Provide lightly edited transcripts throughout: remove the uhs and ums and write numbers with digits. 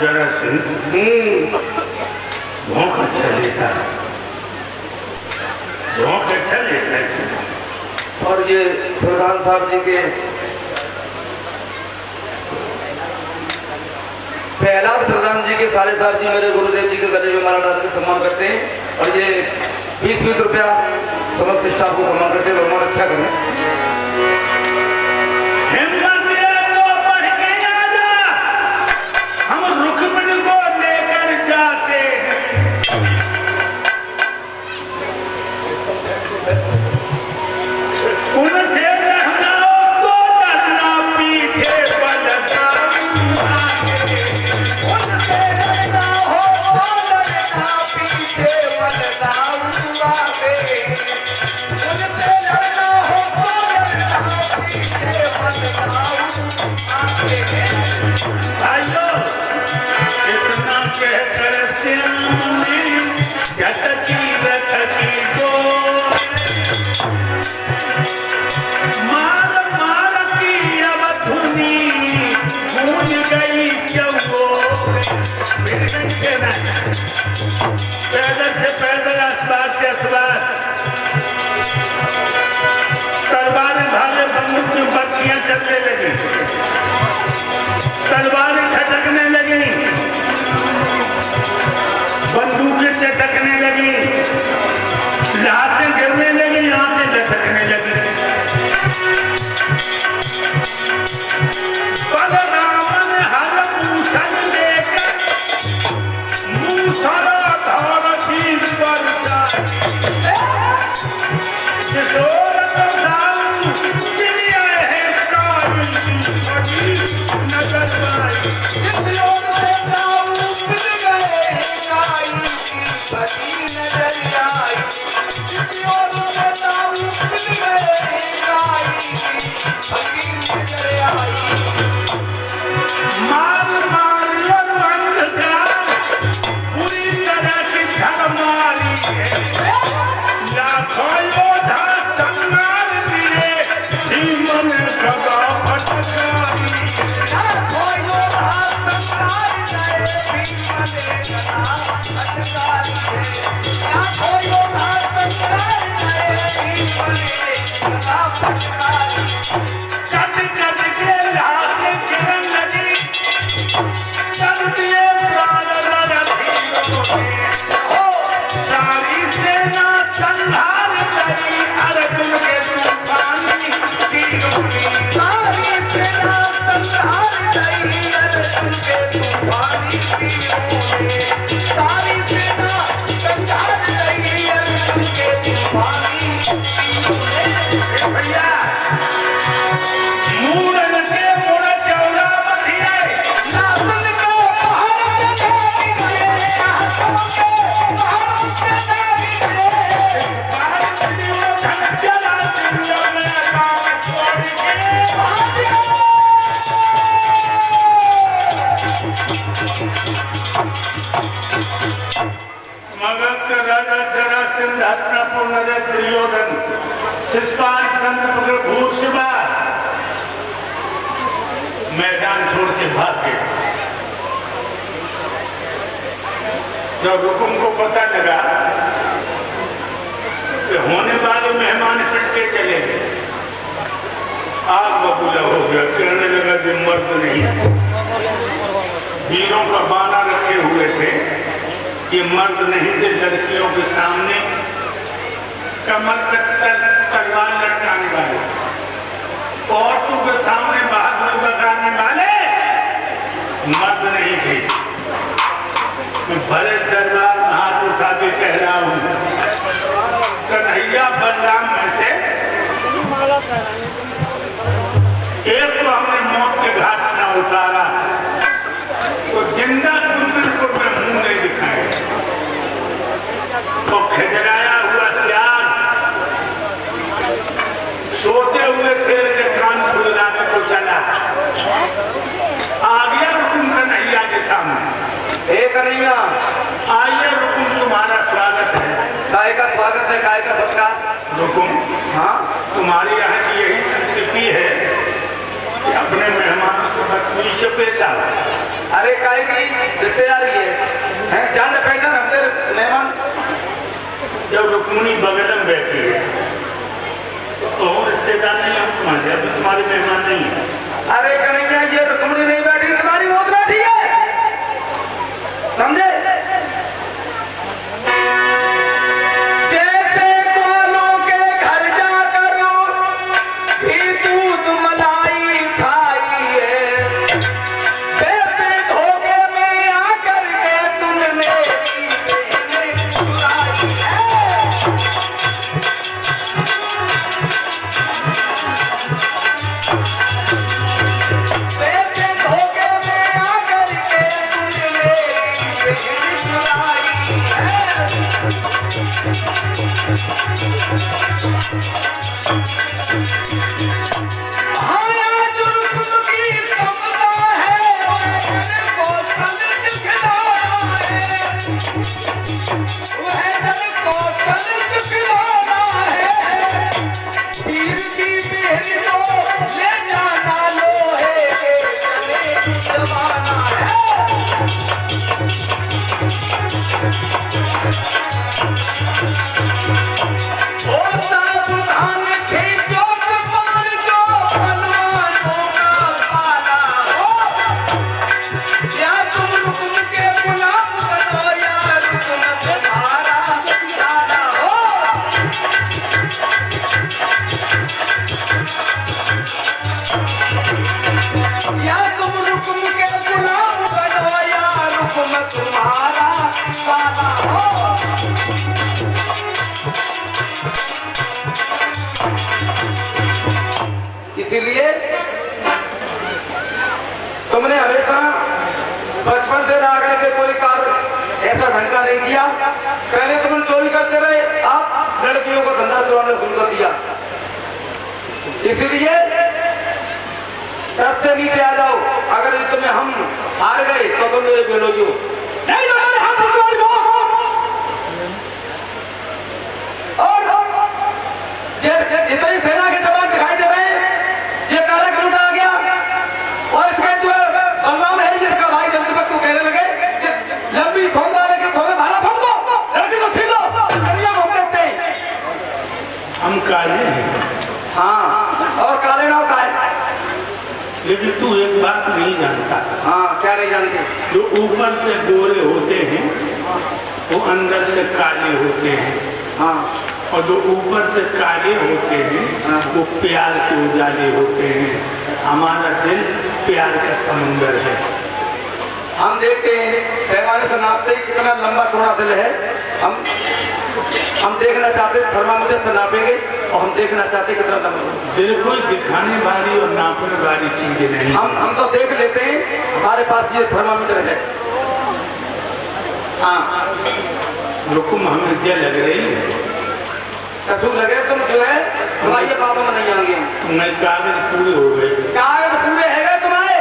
जरा से भौंक अच्छा लेता है, भौंक अच्छा लेता है। और ये प्रधान साहब जी के पहला प्रधान जी के सारे साहब जी मेरे गुरुदेव जी के गले में माला डाल के सम्मान करते हैं। और ये 20-20 रुपया समस्त स्टाफ को सम्मान करते हैं। भगवान अच्छा करें। चलने लगी, तलवारें खटकने लगी, बंदूकें चटकने लगी, लाशें गिरने लगी, आंखें लटकने लगी। बलराम ने हर मूसल लेकर मूसलाधार तीर पर मैदान छोड़ के भाग गए। जब हुकुम को पता लगा कि होने वाले मेहमान पिट के चले गए, आग बबूला हो गया। कहने लगा कि मर्द नहीं, वीरों का बाना रखे हुए थे, ये मर्द नहीं थे। लड़कियों के सामने कमर तक तलवार लटकाने वाले, औरतों के सामने बहादुरी बगाने वाले मर्द नहीं थे। मैं भले दरबार में हाथ उठा के कह रहा हूँ, कन्हैया बलराम में से एक तो हमने मौत के घाट न उतारा, तो जिंदा कुंदरपुर में मुंह नहीं दिखाए। तो खिजराया हुआ सियार सोते हुए शेर के कान खुलवाने को चला, आ गया हुकुम कन्हैया के सामने। हे कन्हैया, आइए हुकुम, तुम्हारा स्वागत है। काय का स्वागत है, काय का सत्कार? हुकुम, हाँ, तुम्हारे यहाँ की यही संस्कृति है कि अपने मेहमानों से बदतमीजी से पैसा। अरे काहे की रिश्तेदारी है जान पहचान हम तेरे मेहमान। जब रुक्मिणी बगल में बैठी है तो हम रिश्तेदार नहीं, हम तुम्हारे अभी तुम्हारे मेहमान नहीं है। अरे कन्हैया ये रुक्मिणी नहीं बैठी, तुम्हारी मौत बैठी है, समझे? जैसे ग्वालों के घर जाकर भी दूध मलाई खाई है, वैसे धोखे में आकर के तूने मेरी चुराई है। वैसे धोखे में आकर के तूने मेरी चुराई है। आया जुर्म की तमन्ना है, घर को तन दिखलाना है, वह घर को तन दिखलाना है। तीर की बेल को ले जाना लोहे के गले दबाना है। ओ सावधान थे चोट मार जो बलवानों का पाला हो, या तुम रुक्म के गुलाम बनो या रुक्म तुम्हारा प्यारा हो। या तुम रुक्म के गुलाम बनो या रुक्म तुम्हारा प्यारा हो। इसीलिए तुमने हमेशा बचपन से ला करके कोई कार्य ऐसा ढंग का नहीं किया। पहले तुम चोरी करते रहे, अब लड़कियों को धंधा चुराना शुरू कर दिया। इसीलिए तब से नीचे आ जाओ। अगर तुम्हें हम हार गए तो तुम मेरे बेलोगी हो, नहीं तो मेरे हाथ से तुम्हारी मौत। और जितनी सेना के जवान दिखाई दे रहे हैं, ये काला कलूटा आ गया और इसके जो बलराम है जिसका भाई जब तक को कहने लगे लंबी थोम वाले के थोड़े भाला फोड़ दो, लड़की को छीन लो, कन्या घूम देते हैं। हम काले हैं। हाँ, और काले नाव का है। लेकिन तू एक बात नहीं जानता। हाँ, क्या नहीं जानते? जो ऊपर से गोरे होते हैं वो अंदर से काले होते हैं। हाँ, और जो ऊपर से काले होते हैं वो प्यार के उजाले होते हैं। हमारा दिल प्यार का समुंदर है। हम देखते हैं पैमाने से नापते हैं कितना लंबा चौड़ा दिल है। हम देखना चाहते हैं, थर्मामीटर से नापेंगे और हम देखना चाहते हैं कितना लंबा। दिल कोई दिखाने वाली और नापने वाली चीजें नहीं। हम तो देख लेते हैं, हमारे पास ये थर्मामीटर है। हाँ, रुकुम हमें क्या लग रही है? कसूर लगे तुम जो है तुम्हारी बातों में नहीं आएंगे। तुम्हारे कागज पूरे हो गए। कागज पूरे है गए तुम्हारे।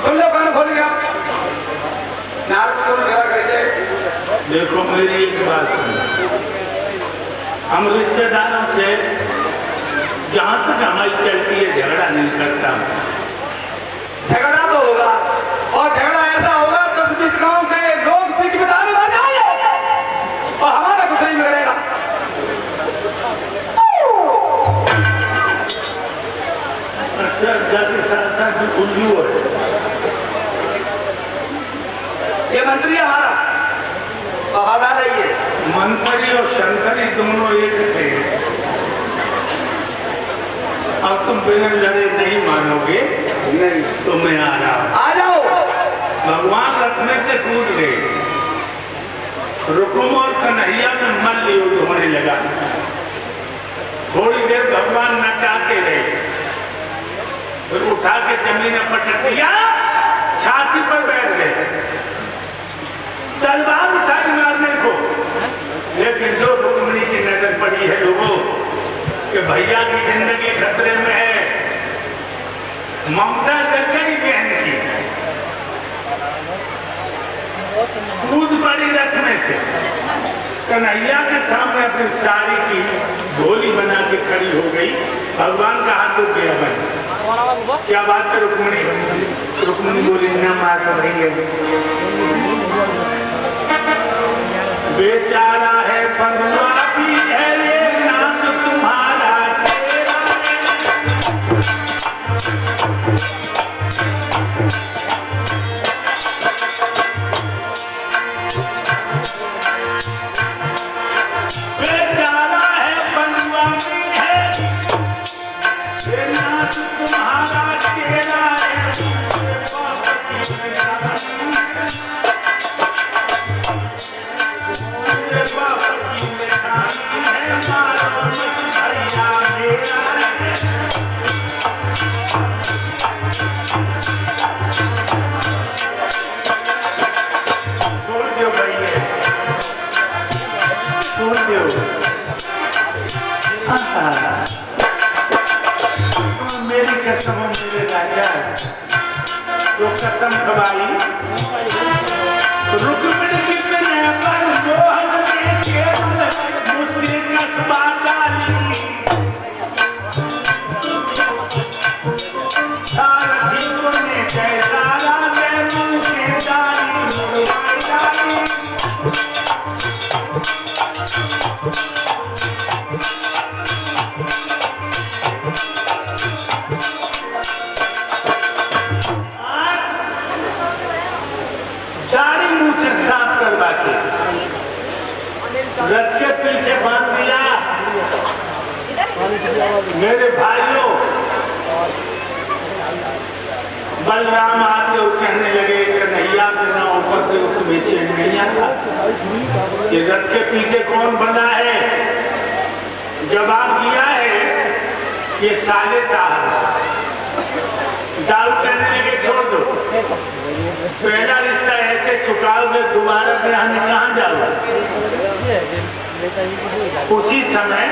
सुन लो, कान खोल गया। देखो मेरी एक बात सुनो, हम रिश्तेदारों से जहाँ तक हमारी चलती है झगड़ा नहीं करता। झगड़ा तो होगा, और झगड़ा ऐसा होगा 10-20 गांव के लोग बीच में जाने वाले आएंगे और हमारा कुछ नहीं बिगड़ेगा। उल्लू है ये मंत्री हमारा वफादार है। ये मंत्री और शंकरी दोनों एक थे। अब तुम बिना लड़े नहीं मानोगे। नहीं तो मैं आ रहा हूं। आ जाओ। भगवान रखने से कूद गए। रुकुम और कन्हैया में मन लियो होने लगा। थोड़ी देर भगवान नचाते रहे, फिर उठा के जमीन पर पटक दिया, छाती पर बैठ गए, तलवार उठाई मारने को। लेकिन जो रुक्मिणी की नजर पड़ी है लोगों कि भैया की जिंदगी खतरे में है, ममता जग गई बहन की, कूद पड़ी रखने से, कन्हैया के सामने अपनी साड़ी की झोली बना के खड़ी हो गई। भगवान का हाथ रुक गया। भाई क्या बात है रुक्मिणी? रुक्मिणी बोली न मार भैया, बेचारा है बंधुआ भी है ये नाम तुम्हारा तेरा बेचारा है बंधुआ भी है ये नाम तुम्हारा तेरा मेरी कसम मेरे राजा तो कसम खवाई रुक्मिणी कितने पर मोहन में केवल मुझसे कसबा डाली सारथी को ने कैसारा मैं मुँह के डाली मुड़वाई डाली रथ के पीछे बांध दिया। मेरे भाइयों, बलराम आते और कहने लगे कन्हैया बिना ऊपर से उसको बेचैन नहीं आता। ये रथ के पीछे कौन बना है? जवाब दिया है ये साले साहब। दाऊ कहने लगे छोड़ दो, पहला रिश्ता ऐसे चुकाओगे दोबारा ब्याह में कहाँ जाओगे? उसी समय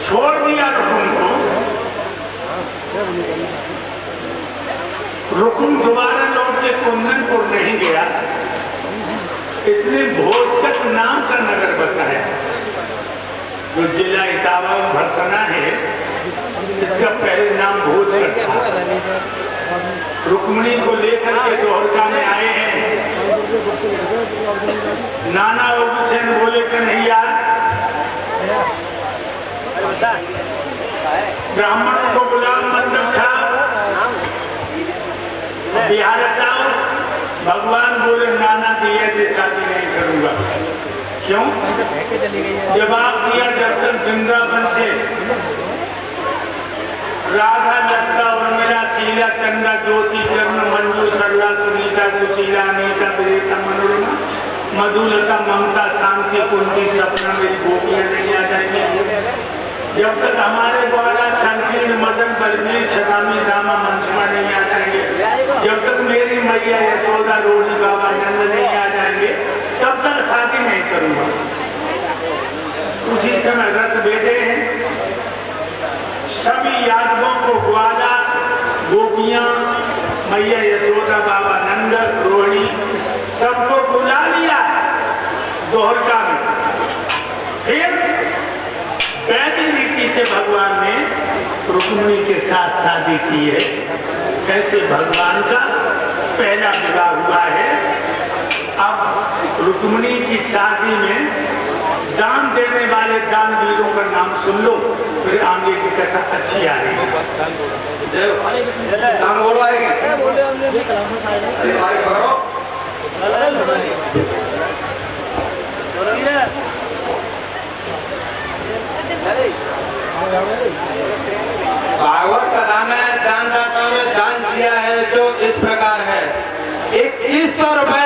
छोड़ दिया रुकुम को। रुकुम दोबारा लौट के कुंदनपुर नहीं गया, इसलिए भोजकट नाम का नगर बसा है जो जिला इटावा में भरसना है। इसका पहले नाम भोजकट था। रुक्मिणी को लेकर के द्वारका में आए हैं। नाना हुसैन बोले कन्हैया ब्राह्मणों को गुलाम मत रखा, बिहार जाओ। भगवान बोले नाना दिए से शादी नहीं करूंगा। क्यों? जवाब दिया जब तक वृंदावन से राधा लता उर्मिला शीला चंदा ज्योति कर्ण मंजू सरला सुनीता सुशीला अनीता प्रेता मनोरमा मधुलता ममता शांति कुंती सपना मेरी गोपियां नहीं आ जाएंगी। जब तक हमारे द्वारा संकीर्ण मदन बलवीर छदामी दामा मनसुमा नहीं आ जाएंगे, जब तक मेरी मैया यशोदा रोड़ी बाबा नंद नहीं आ जाएंगे, तब तक शादी नहीं करूंगा। उसी समय रथ भेजे हैं। सभी यादवों को ग्वाला गोपियां मैया यशोदा बाबा नंद रोहिणी सबको बुला लिया द्वारका में। फिर वैदिक रीति से भगवान ने रुक्मिणी के साथ शादी की है। कैसे भगवान का पहला विवाह हुआ है। अब रुक्मिणी की शादी में दान देने वाले दानवीरों का नाम सुन लो, फिर आगे की कथा अच्छी आ रही है। नाम बोल रहा है भागवत कथा में दानदाताओं ने दान किया है जो इस प्रकार है। 2100 रुपए